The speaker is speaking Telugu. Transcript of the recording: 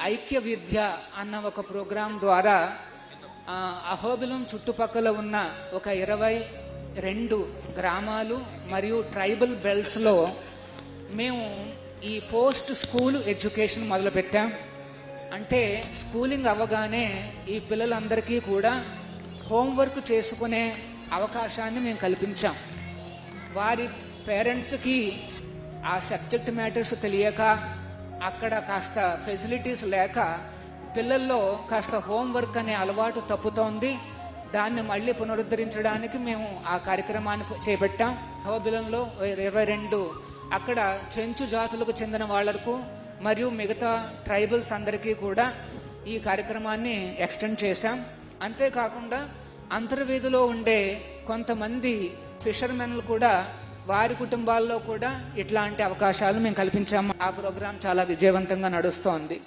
ఐక్య విద్య అన్న ఒక ప్రోగ్రాం ద్వారా అహోబిలం చుట్టుపక్కల ఉన్న ఒక 22 గ్రామాలు మరియు ట్రైబల్ బెల్ట్స్లో మేము ఈ పోస్ట్ స్కూల్ ఎడ్యుకేషన్ మొదలుపెట్టాం. అంటే స్కూలింగ్ అవ్వగానే ఈ పిల్లలందరికీ కూడా హోంవర్క్ చేసుకునే అవకాశాన్ని మేము కల్పించాం. వారి పేరెంట్స్కి ఆ సబ్జెక్ట్ మ్యాటర్స్ తెలియక, అక్కడ కాస్త ఫెసిలిటీస్ లేక పిల్లల్లో కాస్త హోంవర్క్ అనే అలవాటు తప్పుతోంది. దాన్ని మళ్ళీ పునరుద్ధరించడానికి మేము ఆ కార్యక్రమాన్ని చేపట్టాం. అహోబిలంలో 22 అక్కడ చెంచు జాతులకు చెందిన వాళ్లకు మరియు మిగతా ట్రైబల్స్ అందరికీ కూడా ఈ కార్యక్రమాన్ని ఎక్స్టెండ్ చేశాం. అంతేకాకుండా అంతర్వేదిలో ఉండే కొంతమంది ఫిషర్మెన్లు కూడా వారి కుటుంబాల్లో కూడా ఇట్లాంటి అవకాశాలు మేము కల్పించాము. ఆ ప్రోగ్రాం చాలా విజయవంతంగా నడుస్తోంది.